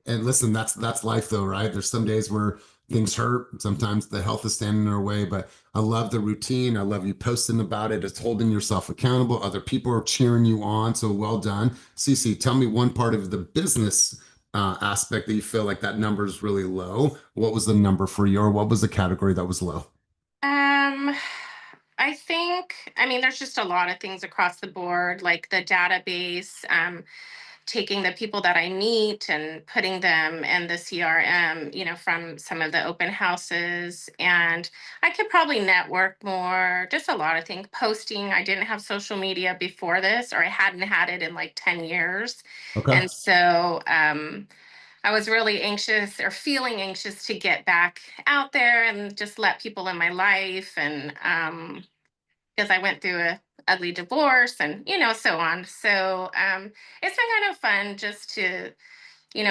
And listen, that's life though, right? There's some days where things hurt. Sometimes the health is standing in our way, but I love the routine. I love you posting about it. It's holding yourself accountable. Other people are cheering you on. So well done. Cece, tell me one part of the business aspect that you feel like that number is really low. What was the number for you, or what was the category that was low? I think, there's just a lot of things across the board, like the database, taking the people that I meet and putting them in the CRM, from some of the open houses. And I could probably network more, just a lot of things. Posting, I didn't have social media before this, or I hadn't had it in like 10 years. Okay. And so I was really anxious, or feeling anxious, to get back out there and just let people in my life. And because I went through a ugly divorce and, so on. So it's been kind of fun just to,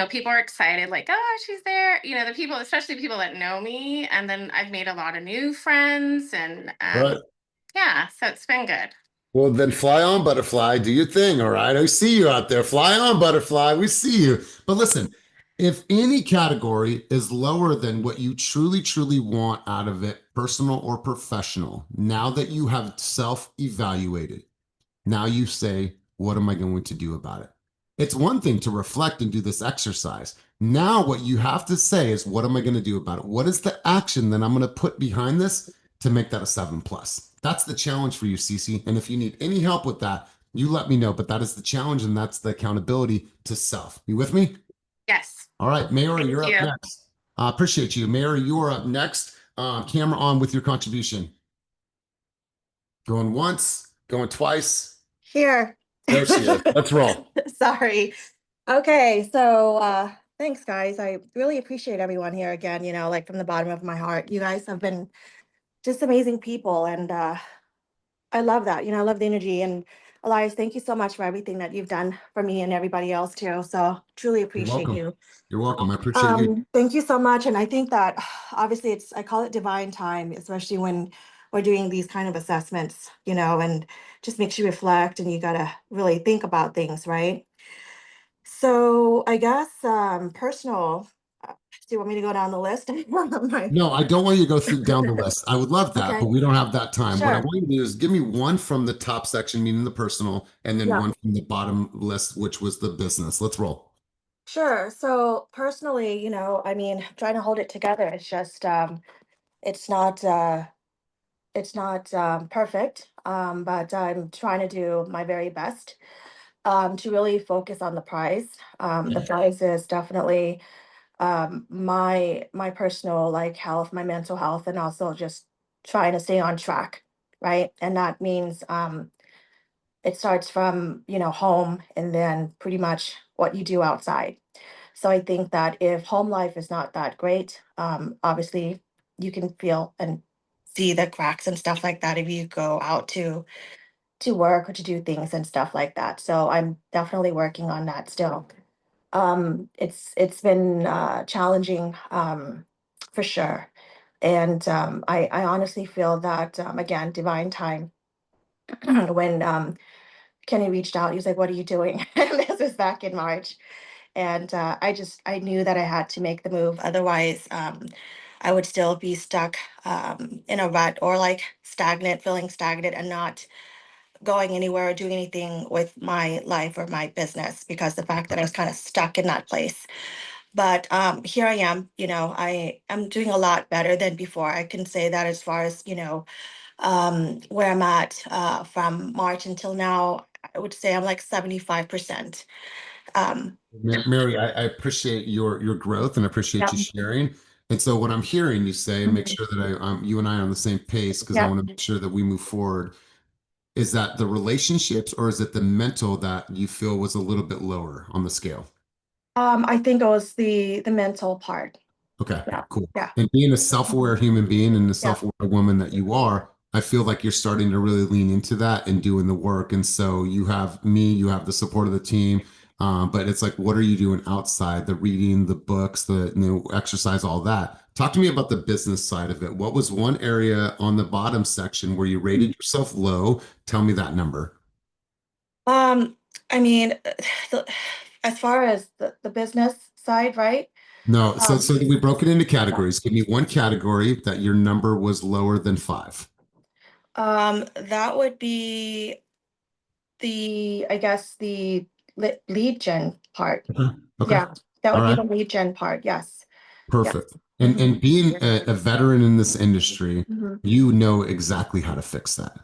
people are excited, like, oh, she's there. The people, especially people that know me. And then I've made a lot of new friends, and Right. yeah, so it's been good. Well, then fly on, butterfly. Do your thing. All right. I see you out there. Fly on, butterfly. We see you. But listen, if any category is lower than what you truly, truly want out of it, personal or professional, now that you have self-evaluated, now you say, what am I going to do about it? It's one thing to reflect and do this exercise. Now what you have to say is, what am I going to do about it? What is the action that I'm going to put behind this to make that a 7+? That's the challenge for you, Cece. And if you need any help with that, you let me know. But that is the challenge, and that's the accountability to self. You with me? Yes. All right, Mary, you're Thank up you. next. I appreciate you. Mary, you are up next. Camera on with your contribution. Going once, going twice. Here. There she is. Let's roll. Sorry. Okay, so thanks guys. I really appreciate everyone here again, like from the bottom of my heart. You guys have been just amazing people, and I love that. I love the energy, and Elias, thank you so much for everything that you've done for me and everybody else too. So truly You're appreciate welcome. you. You're welcome. I appreciate you. Thank you so much. And I think that obviously I call it divine time, especially when we're doing these kind of assessments, you know, and just makes you reflect and you got to really think about things, right? So I guess personal, do you want me to go down the list? My- No, I don't want you to go through down the list. I would love that, Okay, but we don't have that time. What I sure. want you to do is give me one from the top section, meaning the personal, and then Yeah. one from the bottom list, which was the business. Let's roll. Sure. So personally, you know, I mean, trying to hold it together. It's just it's not perfect. But I'm trying to do my very best to really focus on the prize. The prize is definitely my personal like health, my mental health, and also just trying to stay on track, right? And that means it starts from, you know, home and then pretty much what you do outside. So I think that if home life is not that great, obviously you can feel and see the cracks and stuff like that if you go out to work or to do things and stuff like that. So I'm definitely working on that still. It's been challenging for sure. And I honestly feel that again, divine time when Kenny reached out, he was like, "What are you doing?" And this was back in March. And I knew that I had to make the move. Otherwise, I would still be stuck in a rut or like stagnant, feeling stagnant and not going anywhere or doing anything with my life or my business because the fact that I was kind of stuck in that place. But here I am, you know, I am doing a lot better than before. I can say that as far as, you know, where I'm at from March until now, I would say I'm like 75%. Um, Mary, I appreciate your growth and appreciate yeah. you sharing. And so what I'm hearing you say, and make Mhm. sure that you and I are on the same pace, because I Yeah. want to make sure that we move forward. Is that the relationships or is it the mental that you feel was a little bit lower on the scale? I think it was the mental part. Okay, Yeah. cool. Yeah. And being a self-aware human being and the Yeah. self-aware woman that you are, I feel like you're starting to really lean into that and doing the work. And so you have me, you have the support of the team. But it's like, what are you doing outside? The reading, the books, the exercise, all that. Talk to me about the business side of it. What was one area on the bottom section where you rated yourself low? Tell me that number. Um, I mean, the, as far as the business side, right? No, so Um, so we broke it into yeah. categories. Give me one category that your number was lower than 5. That would be I guess the lead gen part. Okay. Okay. Yeah, that All would be right. the lead gen part. Yes. Yeah. Perfect. And Mhm. and being a veteran in this industry, Mhm. you know exactly how to fix that.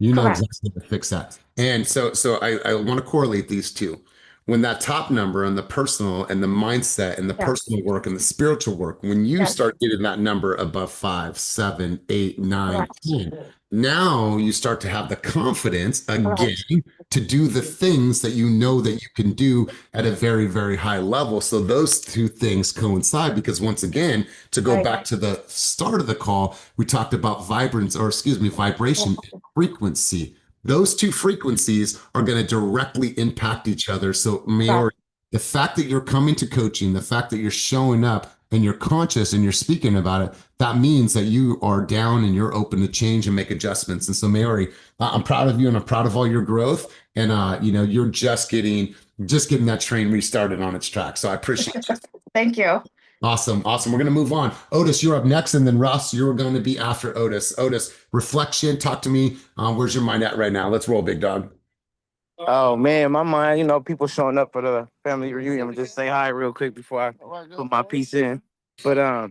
You know Correct. exactly how to fix that. And so I want to correlate these two. When that top number and the personal and the mindset and the Yeah. personal work and the spiritual work, when you Yes. start getting that number above 5, 7, 8, 9, Correct. 10, now you start to have the confidence again Correct. to do the things that you know that you can do at a very, very high level. So those two things coincide because once again, to go Right. back to the start of the call, we talked about vibration, frequency. Those two frequencies are going to directly impact each other. So Correct. Mayor, the fact that you're coming to coaching, the fact that you're showing up and you're conscious and you're speaking about it, that means that you are down and you're open to change and make adjustments. And so, Mary, I'm proud of you and I'm proud of all your growth. And you're just getting that train restarted on its track. So I appreciate you. Thank you. Awesome. Awesome. We're going to move on. Otis, you're up next. And then Russ, you're going to be after Otis. Otis, reflection. Talk to me. Where's your mind at right now? Let's roll, big dog. Oh man, my mind, people showing up for the family reunion. I'm gonna just say hi real quick before I put my piece in. But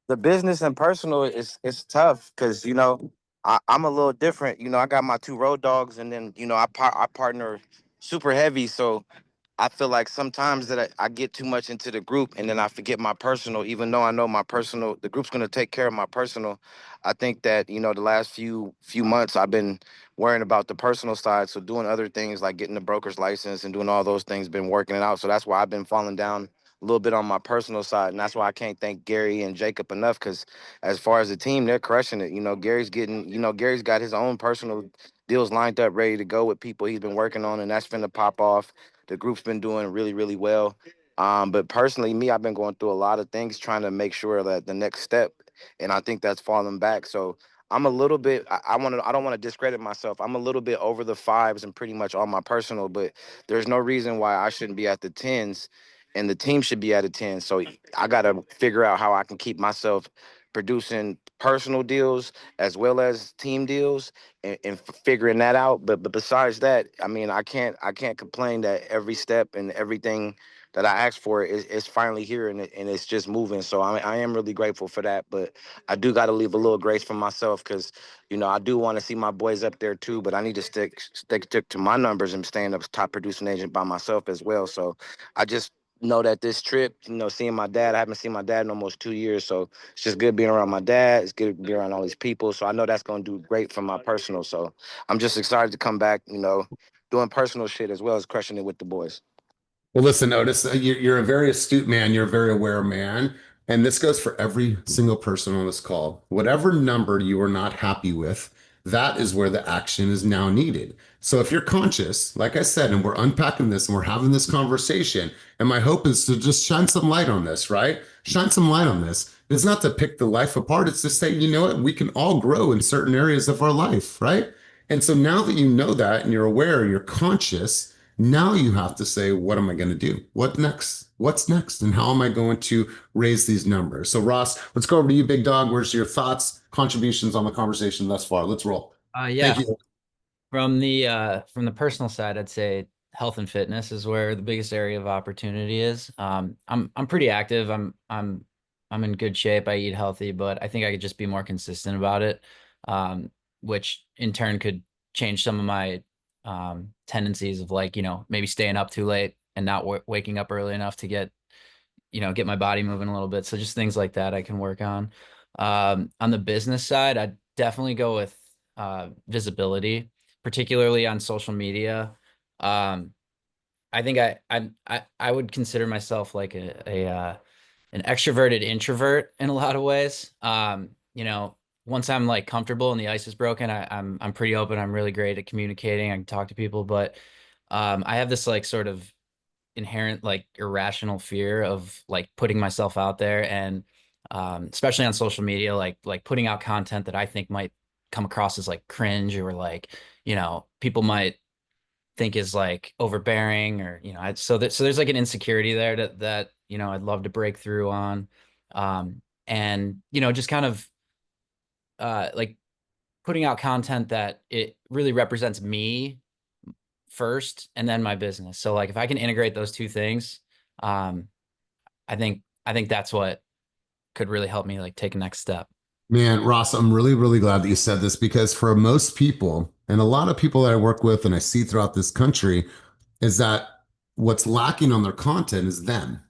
the business and personal is tough because I'm a little different. I got my 2 road dogs, and then I partner super heavy, so I feel like sometimes that I get too much into the group and then I forget my personal, even though I know the group's going to take care of my personal. I think that, the last few months I've been worrying about the personal side. So doing other things like getting the broker's license and doing all those things, been working it out. So that's why I've been falling down a little bit on my personal side. And that's why I can't thank Gary and Jacob enough because as far as the team, they're crushing it. Gary's got his own personal deals lined up, ready to go with people he's been working on, and that's finna pop off. The group's been doing really, really well. But personally, me, I've been going through a lot of things trying to make sure that the next step, and I think that's falling back. So I'm a little bit, I don't want to discredit myself. I'm a little bit over the fives and pretty much on my personal, but there's no reason why I shouldn't be at the tens and the team should be at a 10. So I got to figure out how I can keep myself producing personal deals as well as team deals and figuring that out. But besides that, I mean, I can't complain that every step and everything that I asked for is finally here and it's just moving. So I am really grateful for that. But I do got to leave a little grace for myself because, you know, I do want to see my boys up there too. But I need to stick to my numbers and staying up top producing agent by myself as well. So I just know that this trip, you know, seeing my dad, I haven't seen my dad in almost 2 years. So it's just good being around my dad. It's good to be around all these people. So I know that's going to do great for my personal. So I'm just excited to come back, you know, doing personal shit as well as crushing it with the boys. Well, listen, Otis, you're a very astute man. You're a very aware man. And this goes for every single person on this call. Whatever number you are not happy with, that is where the action is now needed. So if you're conscious, like I said, and we're unpacking this and we're having this conversation, and my hope is to just shine some light on this, right? Shine some light on this. It's not to pick the life apart. It's to say, you know what? We can all grow in certain areas of our life, right? And so now that you know that and you're aware, you're conscious, now you have to say, what am I going to do? What next? What's next? And how am I going to raise these numbers? So Ross, let's go over to you, big dog. Where's your thoughts, contributions on the conversation thus far? Let's roll. Yeah. Thank you. From the personal side, I'd say health and fitness is where the biggest area of opportunity is. I'm pretty active. I'm in good shape. I eat healthy, but I think I could just be more consistent about it, which in turn could change some of my tendencies of, like, you know, maybe staying up too late and not waking up early enough to get my body moving a little bit. So just things like that I can work on. On the business side, I'd definitely go with visibility, particularly on social media. I think I would consider myself like an extroverted introvert in a lot of ways. You know, once I'm like comfortable and the ice is broken, I'm pretty open. I'm really great at communicating. I can talk to people, but I have this like sort of inherent like irrational fear of like putting myself out there, and especially on social media, like putting out content that I think might come across as like cringe, or like, you know, people might think is like overbearing, or, you know, so there's like an insecurity there that you know, I'd love to break through on, and, you know, just kind of like putting out content that it really represents me first and then my business. So like if I can integrate those two things, I think that's what could really help me like take a next step. Man, Ross, I'm really, really glad that you said this, because for most people, and a lot of people that I work with and I see throughout this country, is that what's lacking on their content is them,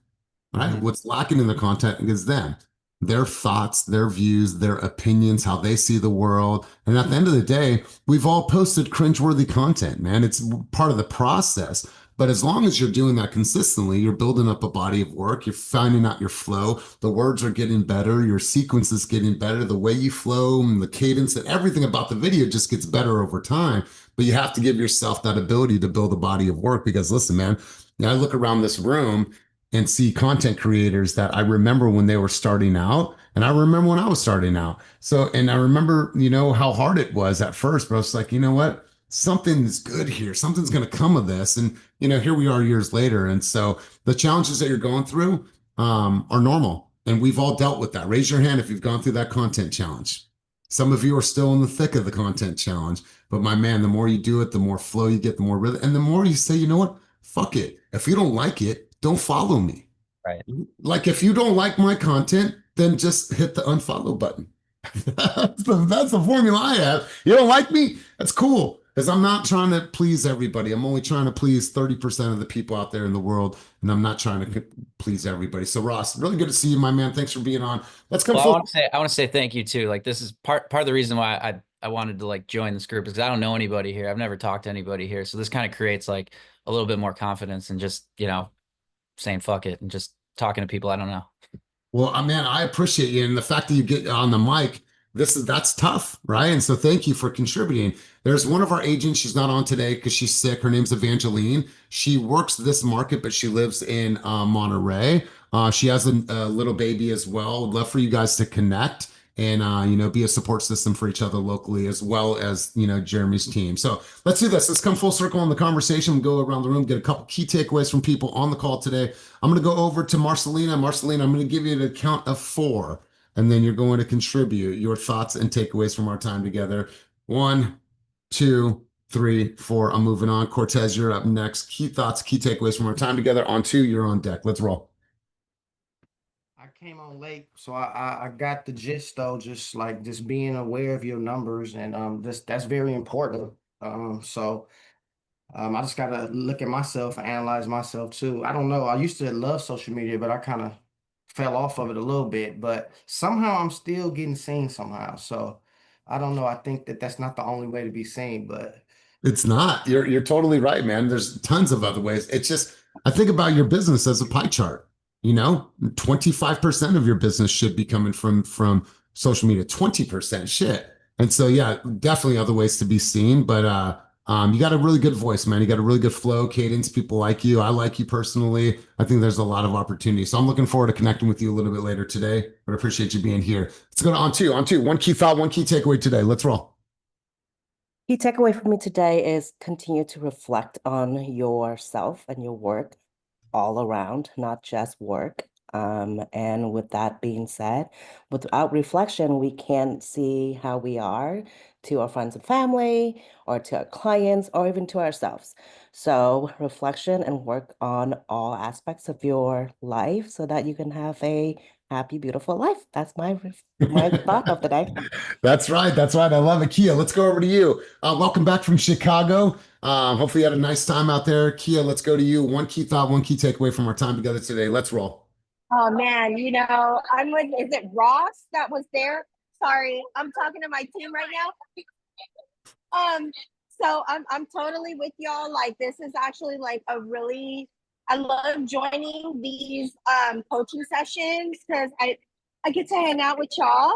right? Mhm. What's lacking in their content is them, their thoughts, their views, their opinions, how they see the world. And at the end of the day, we've all posted cringeworthy content, man. It's part of the process. But as long as you're doing that consistently, you're building up a body of work, you're finding out your flow, the words are getting better, your sequence is getting better, the way you flow and the cadence and everything about the video just gets better over time. But you have to give yourself that ability to build a body of work, because listen, man, I look around this room and see content creators that I remember when they were starting out, and I remember when I was starting out. So, and I remember, you know, how hard it was at first, but I was like, you know what? Something's good here. Something's going to come of this. And, you know, here we are years later. And so the challenges that you're going through are normal. And we've all dealt with that. Raise your hand if you've gone through that content challenge. Some of you are still in the thick of the content challenge. But my man, the more you do it, the more flow you get, the more rhythm. And the more you say, you know what? Fuck it. If you don't like it, don't follow me. Right. Like if you don't like my content, then just hit the unfollow button. That's the formula I have. You don't like me? That's cool. Because I'm not trying to please everybody. I'm only trying to please 30% of the people out there in the world. And I'm not trying to please everybody. So Ross, really good to see you, my man. Thanks for being on. Let's come Well, full. I want to say thank you too. Like, this is part of the reason why I wanted to like join this group, is because I don't know anybody here. I've never talked to anybody here. So this kind of creates like a little bit more confidence and just, you know, saying fuck it and just talking to people I don't know. Well, man, I appreciate you. And the fact that you get on the mic that's tough, right? And so thank you for contributing. There's one of our agents, she's not on today because she's sick. Her name's Evangeline. She works this market, but she lives in Monterey. She has a little baby as well. Would love for you guys to connect and be a support system for each other locally, as well as Jeremy's team. So let's do this. Let's come full circle in the conversation. We'll go around the room, get a couple key takeaways from people on the call today. I'm going to go over to Marcelina. Marcelina, I'm going to give you the count of 4, and then you're going to contribute your thoughts and takeaways from our time together. 1, 2, 3, 4. I'm moving on. Cortez, you're up next. Key thoughts, key takeaways from our time together. On 2, you're on deck. Let's roll. I came on late, so I got the gist though, just being aware of your numbers, and that's very important. I just gotta look at myself and analyze myself too. I don't know. I used to love social media, but I kind of fell off of it a little bit. But somehow I'm still getting seen somehow. So I don't know. I think that that's not the only way to be seen, but It's not. You're totally right, man. There's tons of other ways. It's just I think about your business as a pie chart. 25% of your business should be coming from social media. 20%, shit. And so yeah, definitely other ways to be seen. But you got a really good voice, man. You got a really good flow, cadence. People like you. I like you personally. I think there's a lot of opportunity. So I'm looking forward to connecting with you a little bit later today. But I appreciate you being here. Let's go to on two. One key thought, one key takeaway today. Let's roll. Key takeaway for me today is continue to reflect on yourself and your work all around, not just work. And with that being said, without reflection, we can't see how we are to our friends and family, or to our clients, or even to ourselves. So reflection and work on all aspects of your life so that you can have a happy, beautiful life. That's my thought of the day. That's right. That's right. I love it. Kia, let's go over to you. Welcome back from Chicago. Hopefully you had a nice time out there. Kia, let's go to you. One key thought, one key takeaway from our time together today. Let's roll. Oh man, I'm with, is it Ross that was there? Sorry, I'm talking to my team right now. So I'm totally with y'all. Like, this is actually like I love joining these coaching sessions because I get to hang out with y'all.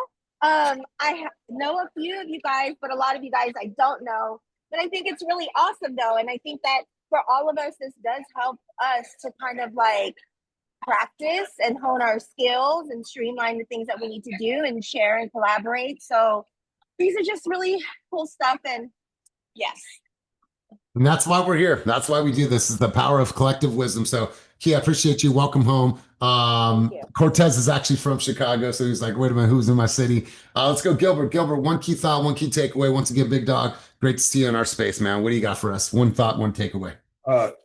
Know a few of you guys, but a lot of you guys I don't know. But I think it's really awesome though. And I think that for all of us, this does help us to kind of like practice and hone our skills and streamline the things that we need to do and share and collaborate. So these are just really cool stuff. And yes. And that's why we're here. That's why we do this, is the power of collective wisdom. So Kia, I appreciate you. Welcome home. Cortez is actually from Chicago. So he's like, wait a minute, who's in my city? Let's go, Gilbert. Gilbert, one key thought, one key takeaway. Once again, big dog, great to see you in our space, man. What do you got for us? One thought, one takeaway.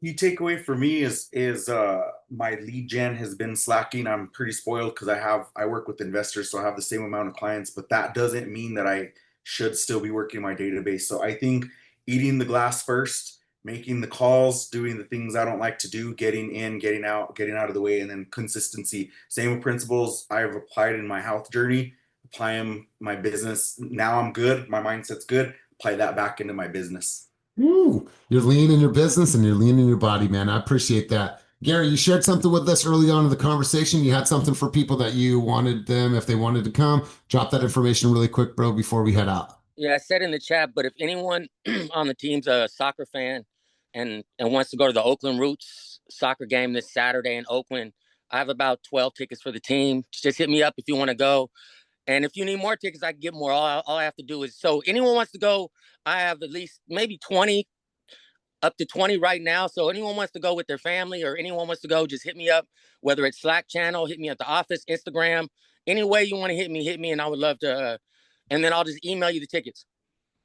Key takeaway for me is my lead gen has been slacking. I'm pretty spoiled because I work with investors, so I have the same amount of clients, but that doesn't mean that I should still be working my database. So I think eating the glass first, making the calls, doing the things I don't like to do, getting in, getting out of the way, and then consistency. Same principles I've applied in my health journey, apply them my business. Now I'm good. My mindset's good. Apply that back into my business. Ooh, you're lean in your business and you're lean in your body, man. I appreciate that. Gary, you shared something with us early on in the conversation. You had something for people that you wanted them, if they wanted to come. Drop that information really quick, bro, before we head out. Yeah, I said in the chat, but if anyone on the team's a soccer fan and wants to go to the Oakland Roots soccer game this Saturday in Oakland, I have about 12 tickets for the team. Just hit me up if you want to go. And if you need more tickets, I can get more. All I have to do is, so anyone wants to go, I have at least maybe 20, up to 20 right now. So anyone wants to go with their family or anyone wants to go, just hit me up, whether it's Slack channel, hit me at the office, Instagram, any way you want to hit me, and I would love to, and then I'll just email you the tickets.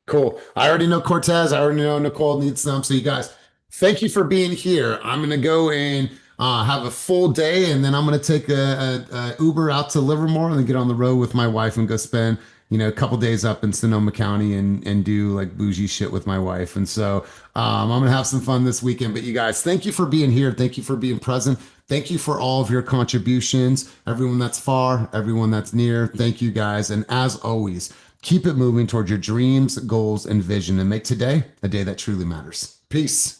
Cool. I already know Cortez. I already know Nicole needs some. So you guys, thank you for being here. I'm going to go and have a full day, and then I'm going to take a Uber out to Livermore and then get on the road with my wife and go spend, a couple days up in Sonoma County and do like bougie shit with my wife. And so I'm going to have some fun this weekend. But you guys, thank you for being here. Thank you for being present. Thank you for all of your contributions. Everyone that's far, everyone that's near. Thank you guys. And as always, keep it moving towards your dreams, goals, and vision, and make today a day that truly matters. Peace.